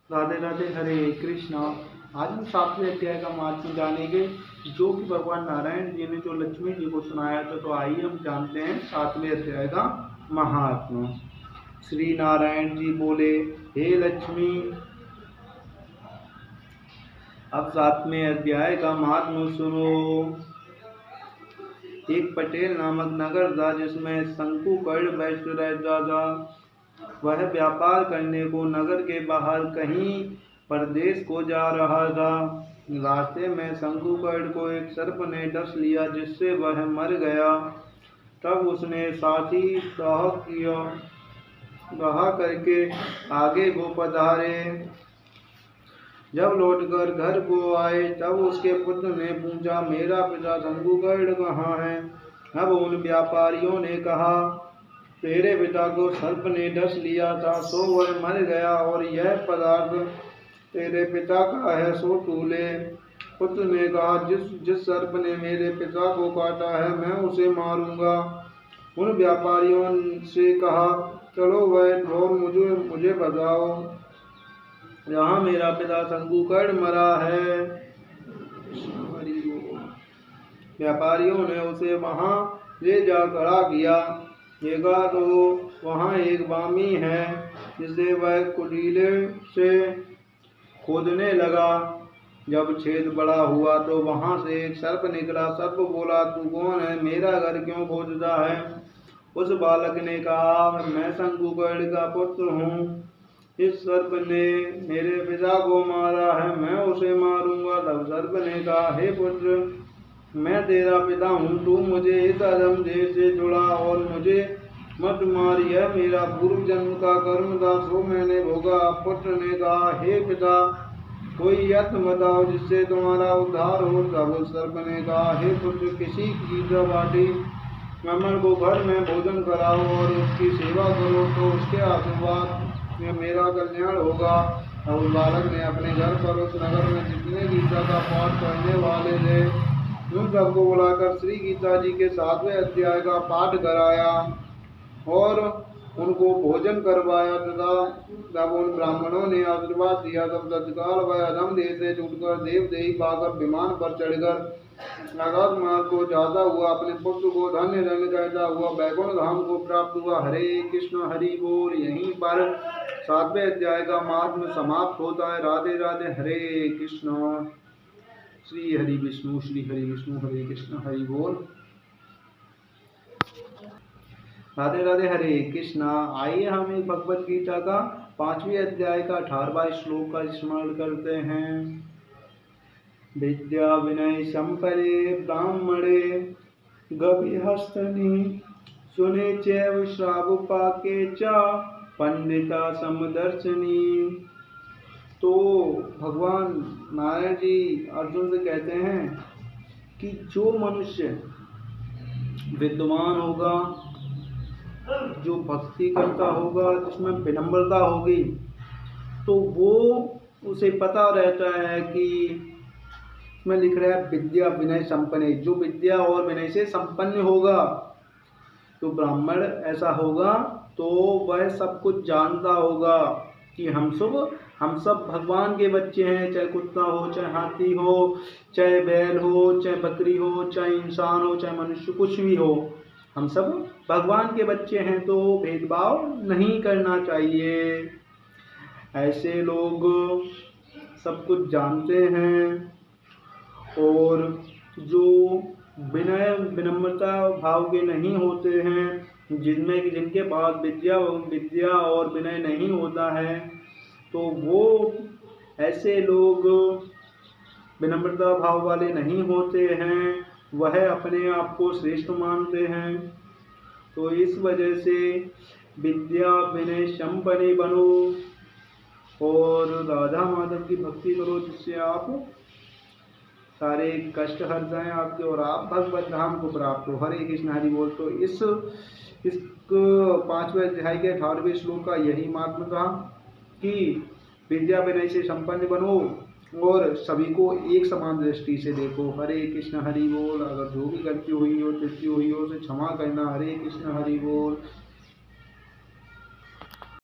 राधे राधे, हरे कृष्णा। आज हम 7वें अध्याय का महात्म्य जानेंगे, जो कि भगवान नारायण जी ने जो लक्ष्मी जी को सुनाया था। तो आइए हम जानते हैं 7वें अध्याय का महात्म्य। श्री नारायण जी बोले, हे लक्ष्मी। अब 7वें अध्याय का महात्म्य सुनो। एक पटेल नामक नगर था, जिसमें शंकुकर्ण वैश्य रहता था। वह व्यापार करने को नगर के बाहर कहीं परदेश को जा रहा था। रास्ते में शंकुकर्ण को एक सर्प ने डस लिया, जिससे वह मर गया। तब उसने साथी कहा करके आगे को पधारे। जब लौटकर घर को आए, तब उसके पुत्र ने पूछा, मेरा पिता शंकुकर्ण कहाँ है? अब उन व्यापारियों ने कहा, तेरे पिता को सर्प ने डस लिया था, सो वह मर गया, और यह पदार्थ तेरे पिता का है, सो तू ले। पुत्र ने कहा, जिस सर्प ने मेरे पिता को काटा है, मैं उसे मारूंगा। उन व्यापारियों से कहा, चलो वह और मुझे बताओ, जहाँ मेरा पिता शंकुकर्ण मरा है। व्यापारियों ने उसे वहाँ ले जा खड़ा किया। देखा तो वहाँ एक बामी है, जिसे वह कुटीले से खोदने लगा। जब छेद बड़ा हुआ तो वहाँ से एक सर्प निकला। सर्प बोला, तू कौन है? मेरा घर क्यों खोदता है? उस बालक ने कहा, मैं शंकुकर्ण का पुत्र हूँ। इस सर्प ने मेरे पिता को मारा है, मैं उसे मारूंगा। तब सर्प ने कहा, हे पुत्र, मैं तेरा पिता हूँ, तू मुझे इस अधम देह से जुड़ा और मुझे मत मार। यह मेरा पूर्व जन्म का कर्म था, सो मैंने भोगा। पुत्र ने कहा, हे पिता, कोई यत्न बताओ जिससे तुम्हारा उद्धार हो। तब उस सर्प ने कहा, हे पुत्र, किसी की बाटी ब्राह्मण को घर में भोजन कराओ और उसकी सेवा करो, तो उसके आशीर्वाद में मेरा कल्याण होगा। और उस बालक ने अपने घर पर उस नगर में जितने गीता का पाठ करने वाले थे, उन सबको बुलाकर श्री गीता जी के 7वें अध्याय का पाठ कराया और उनको भोजन करवाया तथा जब उन ब्राह्मणों ने आशीर्वाद दिया, तब तत्काल वह अधम देह से छूटकर देवदेही पाकर विमान पर चढ़कर आकाश मार्ग को जाता हुआ अपने पुत्र को धन्य धन्य कहता हुआ वैकुंठ धाम को प्राप्त हुआ। हरे कृष्ण, हरि बोल। यहीं पर 7वें अध्याय का महात्म्य समाप्त होता है। राधे राधे, हरे कृष्ण। श्री हरि विष्णु, श्री हरि विष्णु, हरे कृष्ण, हरि बोल। राधे राधे, हरे कृष्णा। आइए हम एक भगवद गीता का 5वें अध्याय का 18वां श्लोक का स्मरण करते हैं। विद्या विनय संपरे ब्राह्मणे गविहस्तनि सुने चैव श्रावपाके च पंडिता समदर्शनी। तो भगवान नारायण जी अर्जुन से कहते हैं कि जो मनुष्य विद्वान होगा, जो भक्ति करता होगा, जिसमें विनम्रता होगी, तो वो उसे पता रहता है कि इसमें लिख रहा है विद्या विनय संपन्न। जो विद्या और विनय से संपन्न होगा, तो ब्राह्मण ऐसा होगा, तो वह सब कुछ जानता होगा कि हम सब भगवान के बच्चे हैं। चाहे कुत्ता हो, चाहे हाथी हो, चाहे बैल हो, चाहे बकरी हो, चाहे इंसान हो, चाहे मनुष्य, कुछ भी हो, हम सब भगवान के बच्चे हैं। तो भेदभाव नहीं करना चाहिए। ऐसे लोग सब कुछ जानते हैं और जो विनय विनम्रता भाव के नहीं होते हैं, जिनके पास विद्या और विनय नहीं होता है, तो वो ऐसे लोग विनम्रता भाव वाले नहीं होते हैं। वह अपने आप को श्रेष्ठ मानते हैं। तो इस वजह से विद्या विनय संपन्न बनो और राधा माधव की भक्ति करो, जिससे आप सारे कष्ट हट जाएं आपके और आप भगवत धाम को प्राप्त हो। हरे कृष्ण, हरि बोल। तो इस 5वें अध्याय के 18वें श्लोक का यही महात्म्य था कि विद्या विनय से संपन्न बनो और सभी को एक समान दृष्टि से देखो। हरे कृष्ण, हरि बोल। अगर जो भी गलती हुई हो, त्रुटि हुई हो, उसे क्षमा करना। हरे कृष्ण, हरि बोल।